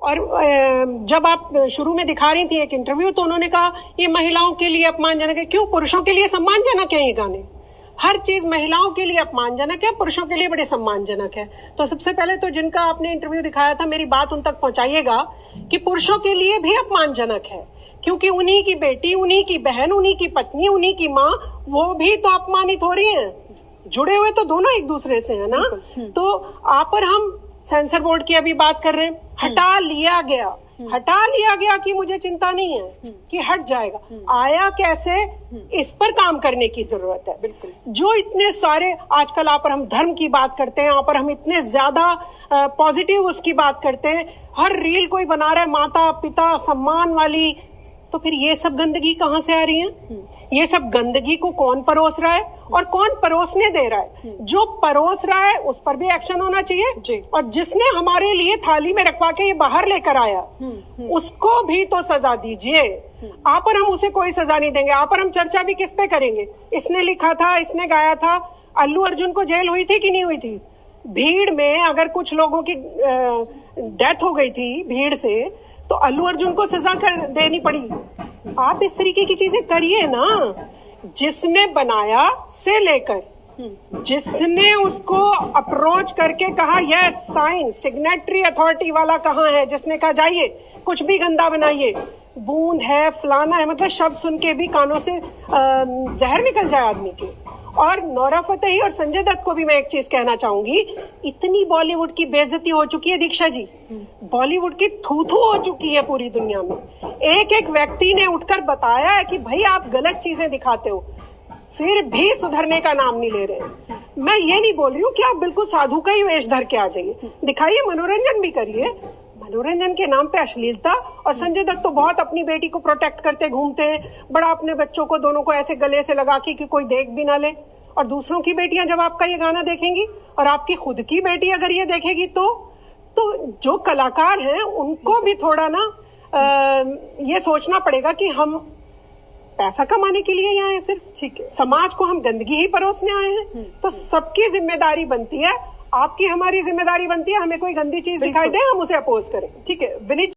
और जब आप शुरू में दिखा रही थी एक इंटरव्यू, तो उन्होंने कहा ये महिलाओं के लिए अपमानजनक है। क्यों? पुरुषों के लिए सम्मानजनक है ये गाने। हर चीज महिलाओं के लिए अपमानजनक है, पुरुषों के लिए बड़े सम्मानजनक है। तो सबसे पहले तो जिनका आपने इंटरव्यू दिखाया था, मेरी बात उन तक पहुंचाइएगा कि पुरुषों के लिए भी अपमानजनक है, क्योंकि उन्हीं की बेटी, उन्हीं की बहन, उन्हीं की पत्नी, उन्हीं की माँ, वो भी तो अपमानित हो रही है। जुड़े हुए तो दोनों एक दूसरे से है ना। तो आप पर हम सेंसर बोर्ड की अभी बात कर रहे हैं, हटा लिया गया कि मुझे चिंता नहीं है कि हट जाएगा, आया कैसे, इस पर काम करने की जरूरत है। बिल्कुल। जो इतने सारे आजकल आप पर हम धर्म की बात करते हैं, आप पर हम इतने ज्यादा पॉजिटिव उसकी बात करते हैं, हर रील कोई बना रहा है माता पिता सम्मान वाली, तो फिर ये सब गंदगी कहाँ से आ रही है? ये सब गंदगी को कौन परोस रहा है और कौन परोसने दे रहा है? जो परोस रहा है उस पर भी एक्शन होना चाहिए, और जिसने हमारे लिए थाली में रखवा के ये बाहर लेकर आया उसको भी तो सजा दीजिए। आप पर हम उसे कोई सजा नहीं देंगे। आप पर हम चर्चा भी किस पे करेंगे? इसने लिखा था, इसने गाया था। अल्लू अर्जुन को जेल हुई थी कि नहीं हुई थी? भीड़ में अगर कुछ लोगों की डेथ हो गई थी भीड़ से, तो अल्लू अर्जुन को सजा कर देनी पड़ी। आप इस तरीके की चीजें करिए ना। जिसने बनाया से लेकर, जिसने उसको अप्रोच करके कहा यस साइन, सिग्नेटरी अथॉरिटी वाला कहाँ है, जिसने कहा जाइए कुछ भी गंदा बनाइए, बूंद है फलाना है, मतलब शब्द सुन के भी कानों से जहर निकल जाए आदमी के। और नोरा फतेही और संजय दत्त को भी मैं एक चीज कहना चाहूंगी, इतनी बॉलीवुड की बेइज्जती हो चुकी है दीक्षा जी, बॉलीवुड की थू-थू हो चुकी है पूरी दुनिया में। एक एक व्यक्ति ने उठकर बताया है कि भाई आप गलत चीजें दिखाते हो, फिर भी सुधरने का नाम नहीं ले रहे। मैं ये नहीं बोल रही हूँ कि आप बिल्कुल साधु का ही वेश धर के आ जाइए, दिखाइए, मनोरंजन भी करिए। मनोरंजन के नाम पे अश्लीलता, और संजय दत्त तो बहुत अपनी बेटी को प्रोटेक्ट करते घूमते हैं, बड़ा अपने बच्चों को दोनों को ऐसे गले से लगा के कि कोई देख भी ना ले। और दूसरों की बेटियां जब आपका ये गाना देखेंगी, और आपकी खुद की बेटी अगर ये देखेगी, तो जो कलाकार हैं उनको भी थोड़ा ना ये सोचना पड़ेगा कि हम पैसा कमाने के लिए यहाँ आए सिर्फ, ठीक है, समाज को हम गंदगी ही परोसने आए हैं। तो सबकी जिम्मेदारी बनती है, आपकी हमारी जिम्मेदारी बनती है, हमें कोई गंदी चीज दिखाई दे हम उसे अपोज करें। ठीक है विनीत।